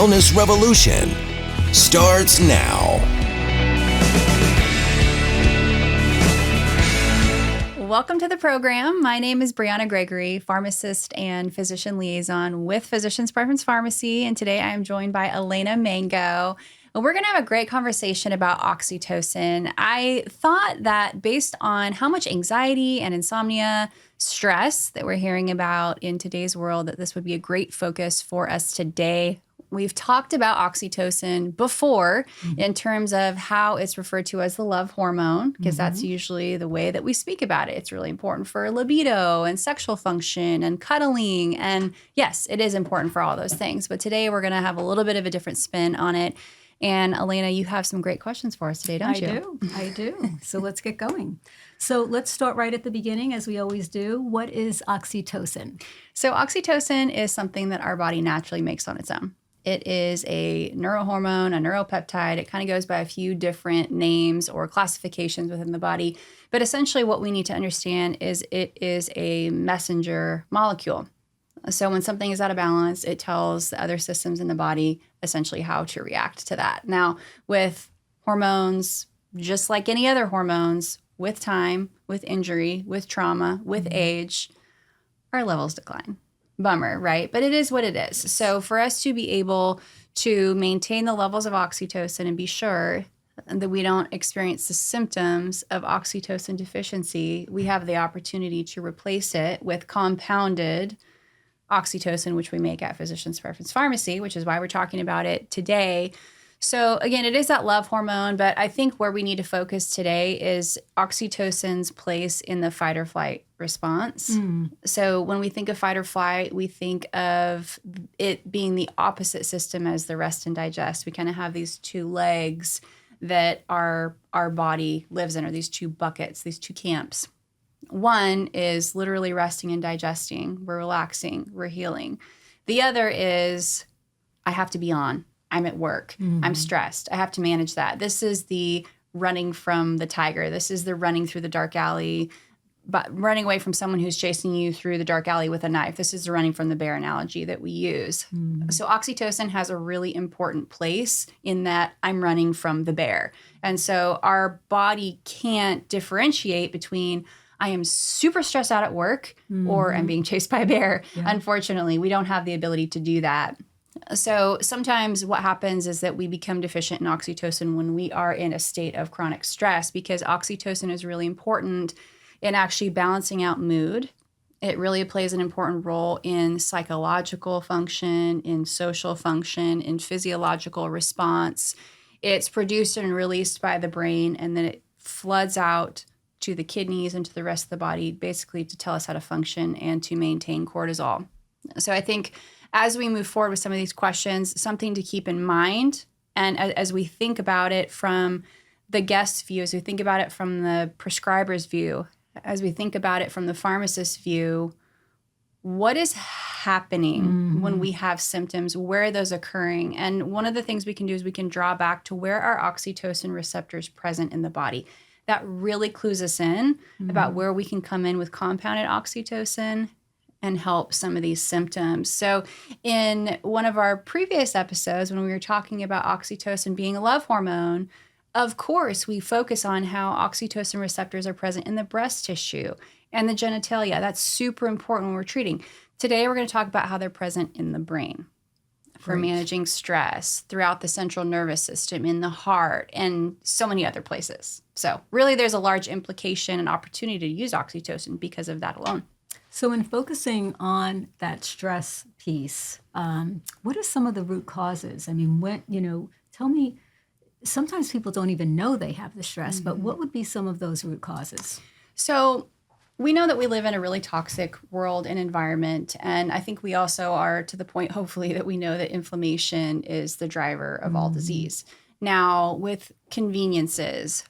wellness revolution starts now. Welcome to the program. My name is Bryana Gregory, pharmacist and physician liaison with Physicians Preference Pharmacy, and today I am joined by Elaina Mango. We're going to have a great conversation about oxytocin. I thought that based on how much anxiety and insomnia, stress that we're hearing about in today's world, that this would be a great focus for us today. We've talked about oxytocin before in terms of how it's referred to as the love hormone, because that's usually the way that we speak about it. It's really important for libido and sexual function and cuddling. And yes, it is important for all those things. But today we're going to have a little bit of a different spin on it. And Elaina, you have some great questions for us today, don't you? I do. So let's get going. So let's start right at the beginning, as we always do. What is oxytocin? So oxytocin is something that our body naturally makes on its own. It is a neurohormone, a neuropeptide. It kind of goes by a few different names or classifications within the body. But essentially what we need to understand is it is a messenger molecule. So when something is out of balance, it tells the other systems in the body essentially how to react to that. Now, with hormones, just like any other hormones, with time, with injury, with trauma, with age, our levels decline. Bummer, right? But it is what it is. So for us to be able to maintain the levels of oxytocin and be sure that we don't experience the symptoms of oxytocin deficiency, we have the opportunity to replace it with compounded oxytocin, which we make at Physicians Preference Pharmacy, which is why we're talking about it today. So again, it is that love hormone, but I think where we need to focus today is oxytocin's place in the fight or flight response. So when we think of fight or flight, we think of it being the opposite system as the rest and digest. We kind of have these two legs that our body lives in, or these two buckets, these two camps. One is literally resting and digesting. We're relaxing, we're healing. The other is I have to be on. I'm at work. I'm stressed. I have to manage that. This is the running from the tiger. This is the running through the dark alley, but running away from someone who's chasing you through the dark alley with a knife. This is the running from the bear analogy that we use. So oxytocin has a really important place in that I'm running from the bear. And so our body can't differentiate between I am super stressed out at work or I'm being chased by a bear. Yeah. Unfortunately, we don't have the ability to do that. So sometimes what happens is that we become deficient in oxytocin when we are in a state of chronic stress, because oxytocin is really important in actually balancing out mood. It really plays an important role in psychological function, in social function, in physiological response. It's produced and released by the brain, and then it floods out to the kidneys and to the rest of the body, basically to tell us how to function and to maintain cortisol. So I think as we move forward with some of these questions, something to keep in mind, and as we think about it from the guest's view, as we think about it from the prescriber's view, as we think about it from the pharmacist's view, what is happening when we have symptoms? Where are those occurring? And one of the things we can do is we can draw back to where are oxytocin receptors present in the body. That really clues us in about where we can come in with compounded oxytocin and help some of these symptoms. So in one of our previous episodes, when we were talking about oxytocin being a love hormone, of course, we focus on how oxytocin receptors are present in the breast tissue and the genitalia. That's super important when we're treating. Today, we're going to talk about how they're present in the brain for managing stress, throughout the central nervous system, in the heart, and so many other places. So really, there's a large implication and opportunity to use oxytocin because of that alone. So in focusing on that stress piece, what are some of the root causes? I mean, tell me, sometimes people don't even know they have the stress, but what would be some of those root causes? So we know that we live in a really toxic world and environment. And I think we also are to the point, hopefully, that we know that inflammation is the driver of all disease. Now, with conveniences,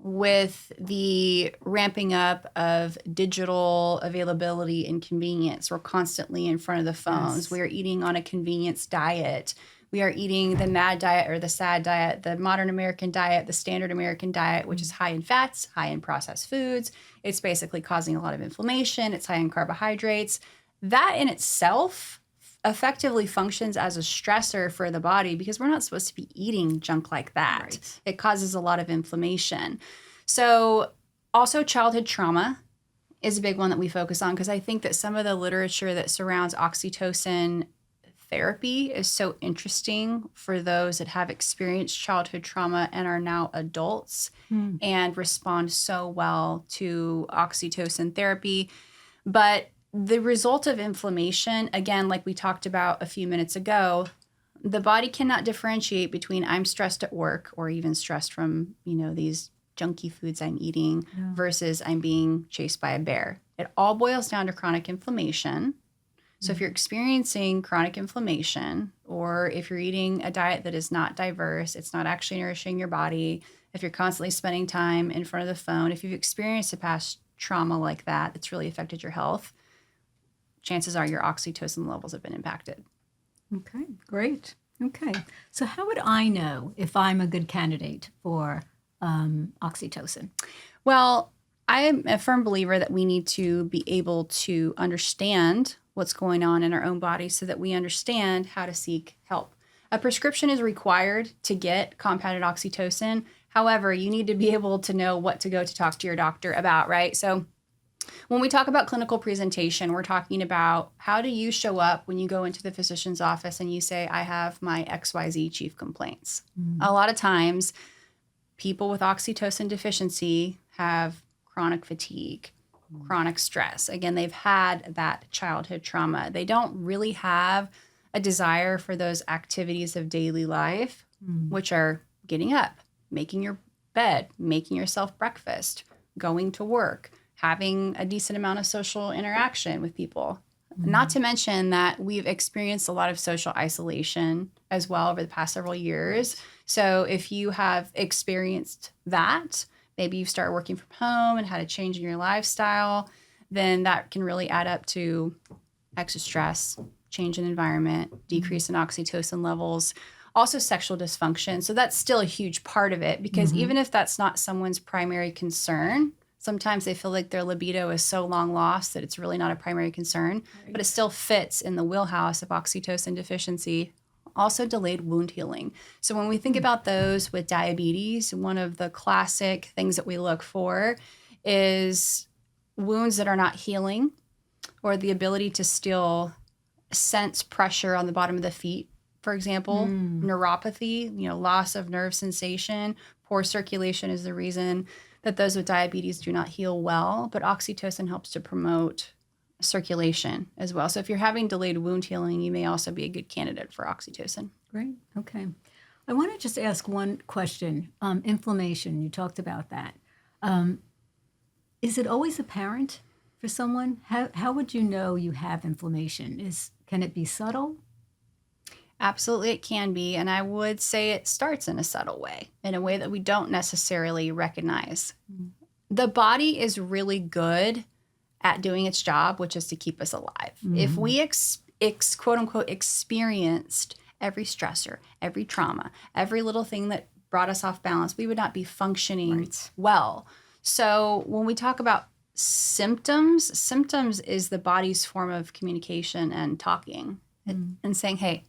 with the ramping up of digital availability and convenience, we're constantly in front of the phones. Yes. We are eating on a convenience diet. We are eating the MAD diet or the SAD diet, the modern American diet, the standard American diet, which is high in fats, high in processed foods. It's basically causing a lot of inflammation. It's high in carbohydrates. That in itself effectively functions as a stressor for the body because we're not supposed to be eating junk like that. Right. It causes a lot of inflammation. So also childhood trauma is a big one that we focus on because I think that some of the literature that surrounds oxytocin therapy is so interesting for those that have experienced childhood trauma and are now adults and respond so well to oxytocin therapy. But the result of inflammation, again, like we talked about a few minutes ago, the body cannot differentiate between I'm stressed at work or even stressed from, these junky foods I'm eating versus I'm being chased by a bear. It all boils down to chronic inflammation. So if you're experiencing chronic inflammation, or if you're eating a diet that is not diverse, it's not actually nourishing your body, if you're constantly spending time in front of the phone, if you've experienced a past trauma like that that's really affected your health, chances are your oxytocin levels have been impacted. Okay, great. Okay. So how would I know if I'm a good candidate for oxytocin? Well, I am a firm believer that we need to be able to understand what's going on in our own body so that we understand how to seek help. A prescription is required to get compounded oxytocin. However, you need to be able to know what to go to talk to your doctor about, right? So when we talk about clinical presentation, we're talking about how do you show up when you go into the physician's office and you say, I have my XYZ chief complaints. A lot of times, people with oxytocin deficiency have chronic fatigue, chronic stress. Again, they've had that childhood trauma. They don't really have a desire for those activities of daily life, which are getting up, making your bed, making yourself breakfast, going to work, having a decent amount of social interaction with people. Not to mention that we've experienced a lot of social isolation as well over the past several years. So if you have experienced that, maybe you start working from home and had a change in your lifestyle, then that can really add up to extra stress, change in environment, decrease in oxytocin levels, also sexual dysfunction. So that's still a huge part of it because even if that's not someone's primary concern, sometimes they feel like their libido is so long lost that it's really not a primary concern, but it still fits in the wheelhouse of oxytocin deficiency. Also delayed wound healing. So when we think about those with diabetes, one of the classic things that we look for is wounds that are not healing or the ability to still sense pressure on the bottom of the feet, for example, neuropathy, loss of nerve sensation, poor circulation is the reason that those with diabetes do not heal well, but oxytocin helps to promote circulation as well. So if you're having delayed wound healing, you may also be a good candidate for oxytocin. Great. Okay. I want to just ask one question. Inflammation, you talked about that. Is it always apparent for someone? How would you know you have inflammation? Can it be subtle? Absolutely, it can be. And I would say it starts in a subtle way, in a way that we don't necessarily recognize. The body is really good at doing its job, which is to keep us alive. If we quote unquote experienced every stressor, every trauma, every little thing that brought us off balance, we would not be functioning well. So when we talk about symptoms is the body's form of communication and talking and saying, hey,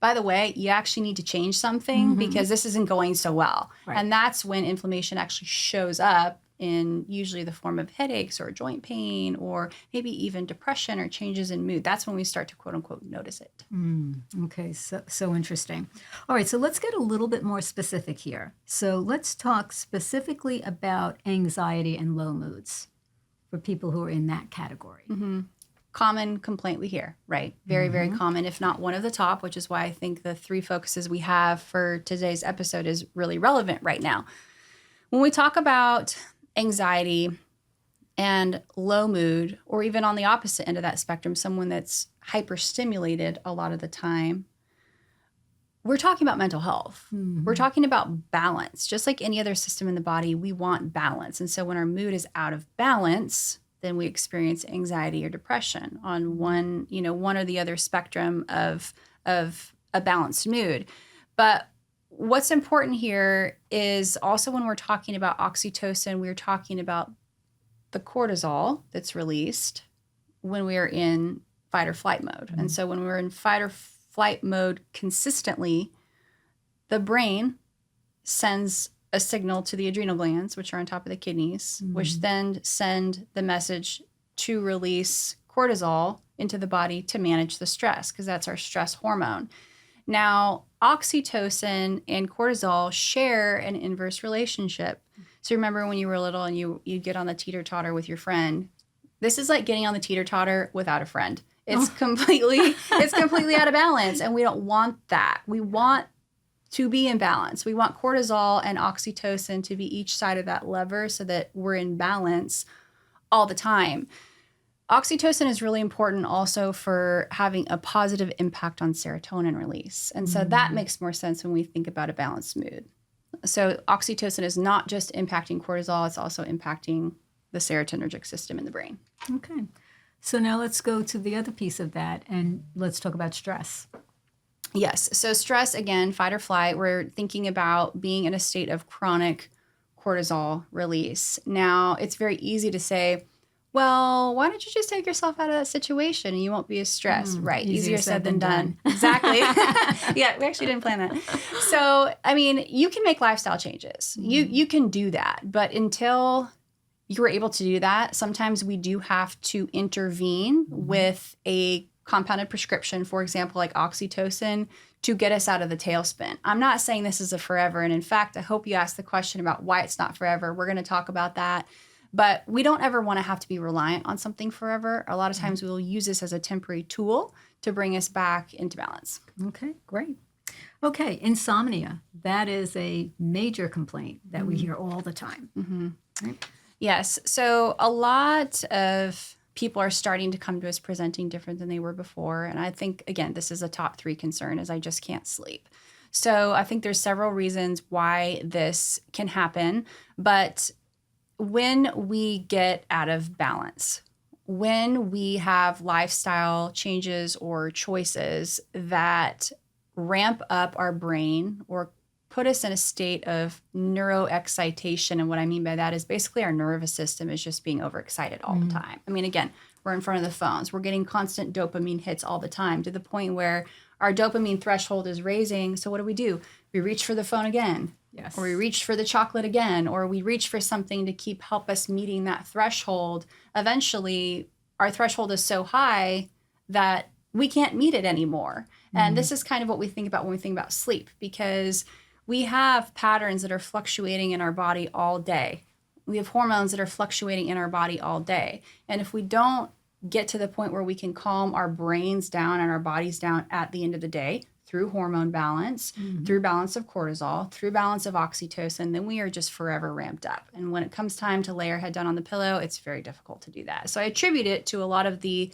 by the way, you actually need to change something because this isn't going so well. Right. And that's when inflammation actually shows up in usually the form of headaches or joint pain or maybe even depression or changes in mood. That's when we start to quote unquote notice it. Okay, so interesting. All right, so let's get a little bit more specific here. So let's talk specifically about anxiety and low moods for people who are in that category. Common complaint we hear, right? Very, very common, if not one of the top, which is why I think the three focuses we have for today's episode is really relevant right now. When we talk about anxiety and low mood, or even on the opposite end of that spectrum, someone that's hyperstimulated a lot of the time, we're talking about mental health. We're talking about balance. Just like any other system in the body, we want balance. And so when our mood is out of balance, then we experience anxiety or depression on one or the other spectrum of a balanced mood. But what's important here is also when we're talking about oxytocin, we're talking about the cortisol that's released when we are in fight or flight mode. And so when we're in fight or flight mode consistently, the brain sends a signal to the adrenal glands, which are on top of the kidneys, which then send the message to release cortisol into the body to manage the stress, because that's our stress hormone. Now, oxytocin and cortisol share an inverse relationship. So remember when you were little and you get on the teeter-totter with your friend? This is like getting on the teeter-totter without a friend. It's completely out of balance, and we don't want that. We want to be in balance. We want cortisol and oxytocin to be each side of that lever so that we're in balance all the time. Oxytocin is really important also for having a positive impact on serotonin release. And so that makes more sense when we think about a balanced mood. So oxytocin is not just impacting cortisol, it's also impacting the serotonergic system in the brain. Okay. So now let's go to the other piece of that, and let's talk about stress. Yes. So stress, again, fight or flight, we're thinking about being in a state of chronic cortisol release. Now, it's very easy to say, well, why don't you just take yourself out of that situation and you won't be as stressed? Right. Easier said than done. Exactly. Yeah, we actually didn't plan that. So, I mean, you can make lifestyle changes. You can do that. But until you're able to do that, sometimes we do have to intervene with a compounded prescription, for example, like oxytocin, to get us out of the tailspin. I'm not saying this is a forever. And in fact, I hope you asked the question about why it's not forever. We're going to talk about that. But we don't ever want to have to be reliant on something forever. A lot of times we'll use this as a temporary tool to bring us back into balance. Okay, great. Okay, insomnia. That is a major complaint that we hear all the time. Right? Yes. So a lot of people are starting to come to us presenting different than they were before. And I think, again, this is a top 3 concern, is I just can't sleep. So I think there's several reasons why this can happen. But when we get out of balance, when we have lifestyle changes or choices that ramp up our brain or put us in a state of neuroexcitation, and what I mean by that is basically our nervous system is just being overexcited all the time. I mean, again, we're in front of the phones. We're getting constant dopamine hits all the time, to the point where our dopamine threshold is raising. So what do? We reach for the phone again. Yes. Or we reach for the chocolate again, or we reach for something to help us meeting that threshold. Eventually, our threshold is so high that we can't meet it anymore. And this is kind of what we think about when we think about sleep, because we have patterns that are fluctuating in our body all day. We have hormones that are fluctuating in our body all day. And if we don't get to the point where we can calm our brains down and our bodies down at the end of the day, through hormone balance, through balance of cortisol, through balance of oxytocin, then we are just forever ramped up. And when it comes time to lay our head down on the pillow, it's very difficult to do that. So I attribute it to a lot of the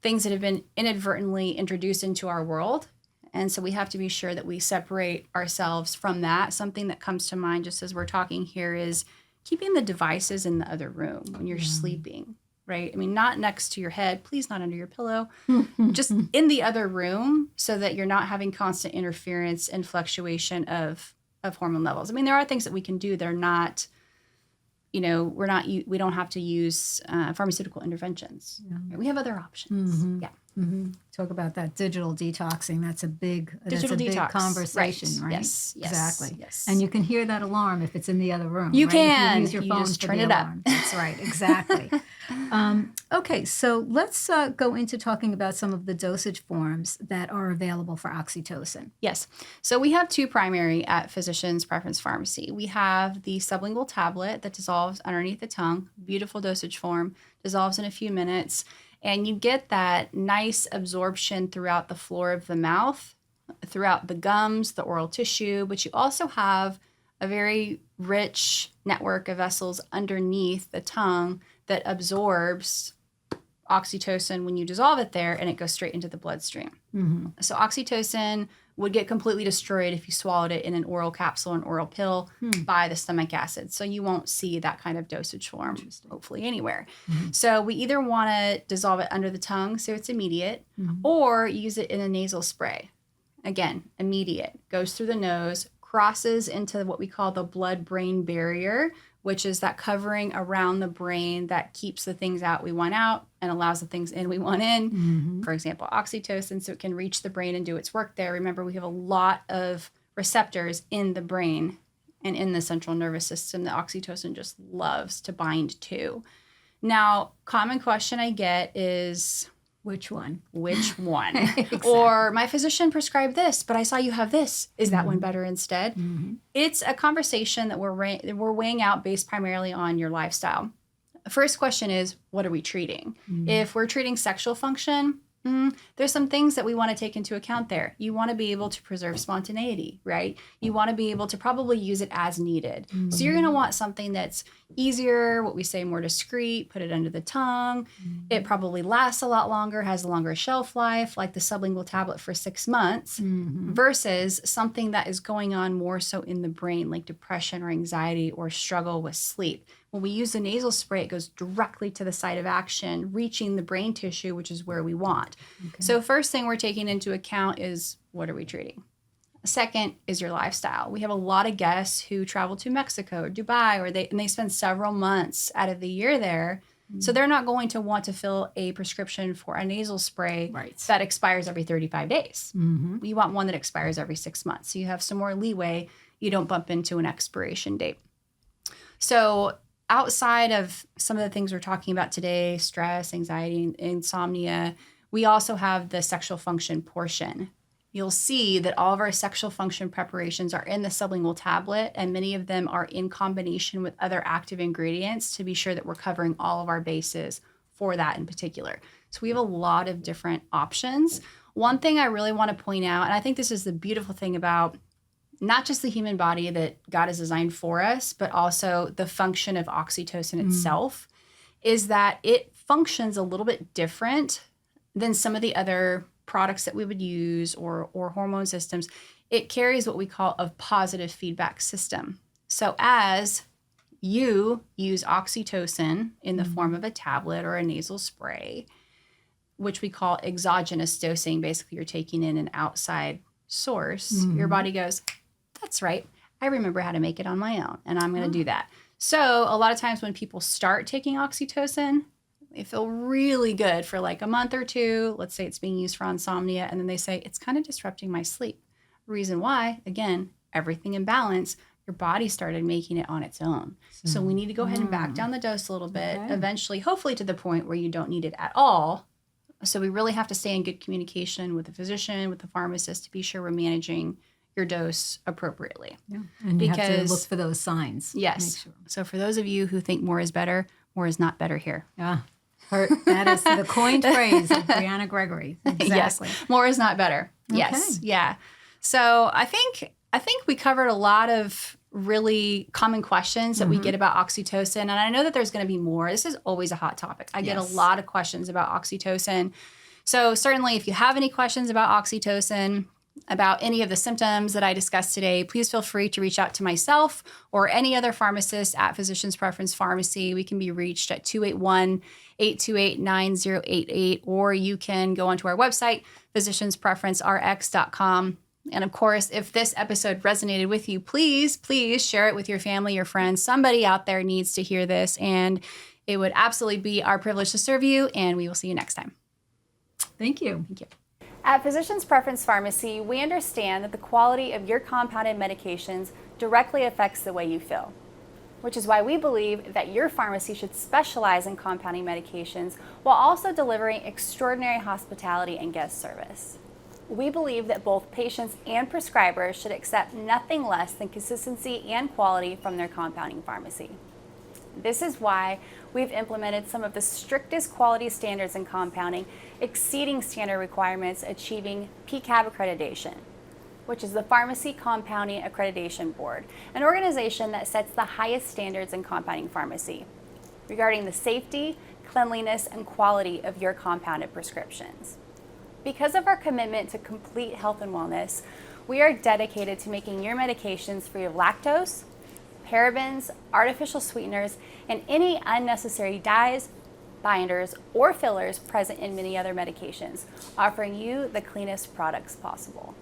things that have been inadvertently introduced into our world. And so we have to be sure that we separate ourselves from that. Something that comes to mind just as we're talking here is keeping the devices in the other room when you're sleeping. Right? I mean, not next to your head, please, not under your pillow, just in the other room, so that you're not having constant interference and fluctuation of hormone levels. I mean, there are things that we can do that are not, we don't have to use pharmaceutical interventions. Yeah. We have other options. Yeah. Talk about that digital detoxing. That's a big detox. Conversation, right? Yes. Exactly. Yes. And you can hear that alarm if it's in the other room. You right? can. You use your phone just for turn the it alarm. up. That's right. Exactly. Okay, so let's go into talking about some of the dosage forms that are available for oxytocin. Yes. So we have 2 primary at Physicians Preference Pharmacy. We have the sublingual tablet that dissolves underneath the tongue, beautiful dosage form, dissolves in a few minutes. And you get that nice absorption throughout the floor of the mouth, throughout the gums, the oral tissue, but you also have a very rich network of vessels underneath the tongue that absorbs oxytocin when you dissolve it there, and it goes straight into the bloodstream. So oxytocin would get completely destroyed if you swallowed it in an oral capsule, an oral pill, by the stomach acid. So you won't see that kind of dosage form, hopefully, anywhere. So we either want to dissolve it under the tongue so it's immediate, or use it in a nasal spray. Again, immediate. Goes through the nose, crosses into what we call the blood-brain barrier, which is that covering around the brain that keeps the things out we want out and allows the things in we want in. For example, oxytocin, so it can reach the brain and do its work there. Remember, we have a lot of receptors in the brain and in the central nervous system that oxytocin just loves to bind to. Now, common question I get is, which one? Which one? Exactly. Or my physician prescribed this, but I saw you have this. Is that one better instead? It's a conversation that we're weighing out based primarily on your lifestyle. The first question is, what are we treating? If we're treating sexual function, there's some things that we want to take into account there. You want to be able to preserve spontaneity, right? You want to be able to probably use it as needed. So you're going to want something that's easier, what we say more discreet, put it under the tongue. It probably lasts a lot longer, has a longer shelf life, like the sublingual tablet for 6 months, versus something that is going on more so in the brain, like depression or anxiety or struggle with sleep. When we use the nasal spray, it goes directly to the site of action, reaching the brain tissue, which is where we want. So first thing we're taking into account is, what are we treating? Second is your lifestyle. We have a lot of guests who travel to Mexico or Dubai, and they spend several months out of the year there. So they're not going to want to fill a prescription for a nasal spray that expires every 35 days. You want one that expires every 6 months. So you have some more leeway. You don't bump into an expiration date. So outside of some of the things we're talking about today, stress, anxiety, insomnia, we also have the sexual function portion. You'll see that all of our sexual function preparations are in the sublingual tablet, and many of them are in combination with other active ingredients to be sure that we're covering all of our bases for that in particular. So we have a lot of different options. One thing I really want to point out, and I think this is the beautiful thing about not just the human body that God has designed for us, but also the function of oxytocin itself, is that it functions a little bit different than some of the other products that we would use or hormone systems. It carries what we call a positive feedback system. So as you use oxytocin in the form of a tablet or a nasal spray, which we call exogenous dosing, basically you're taking in an outside source, your body goes, that's right, I remember how to make it on my own, and I'm going to do that. So a lot of times when people start taking oxytocin, they feel really good for like a month or two. Let's say it's being used for insomnia, and then they say, it's kind of disrupting my sleep. Reason why, again, everything in balance, your body started making it on its own. So we need to go ahead and back down the dose a little bit, eventually, hopefully to the point where you don't need it at all. So we really have to stay in good communication with the physician, with the pharmacist, to be sure we're managing your dose appropriately. And you have to look for those signs. Yes. Sure. So for those of you who think more is better, more is not better here. That is the coined phrase of Bryana Gregory. Exactly. Yes. More is not better. Yes. Yeah. So I think we covered a lot of really common questions that we get about oxytocin. And I know that there's going to be more. This is always a hot topic. I get a lot of questions about oxytocin. So certainly if you have any questions about oxytocin, about any of the symptoms that I discussed today, please feel free to reach out to myself or any other pharmacist at Physician's Preference Pharmacy. We can be reached at 281-828-9088, or you can go onto our website, physicianspreferencerx.com. And of course, if this episode resonated with you, please share it with your family, your friends. Somebody out there needs to hear this, and it would absolutely be our privilege to serve you, and we will see you next time. Thank you. Thank you. At Physician's Preference Pharmacy, we understand that the quality of your compounded medications directly affects the way you feel, which is why we believe that your pharmacy should specialize in compounding medications while also delivering extraordinary hospitality and guest service. We believe that both patients and prescribers should accept nothing less than consistency and quality from their compounding pharmacy. This is why we've implemented some of the strictest quality standards in compounding, exceeding standard requirements, achieving PCAB accreditation, which is the Pharmacy Compounding Accreditation Board, an organization that sets the highest standards in compounding pharmacy regarding the safety, cleanliness, and quality of your compounded prescriptions. Because of our commitment to complete health and wellness, we are dedicated to making your medications free of lactose, parabens, artificial sweeteners, and any unnecessary dyes, binders, or fillers present in many other medications, offering you the cleanest products possible.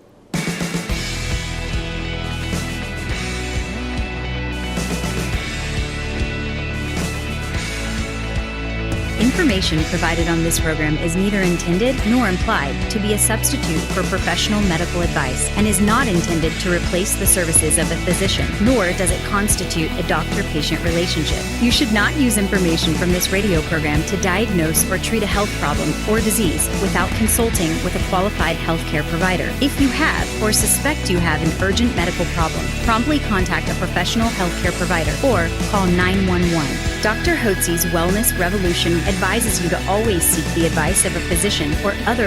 information provided on this program is neither intended nor implied to be a substitute for professional medical advice and is not intended to replace the services of a physician, nor does it constitute a doctor-patient relationship. You should not use information from this radio program to diagnose or treat a health problem or disease without consulting with a qualified healthcare provider. If you have or suspect you have an urgent medical problem, promptly contact a professional healthcare provider or call 911. Dr. Hotze's Wellness Revolution advises you to always seek the advice of a physician or other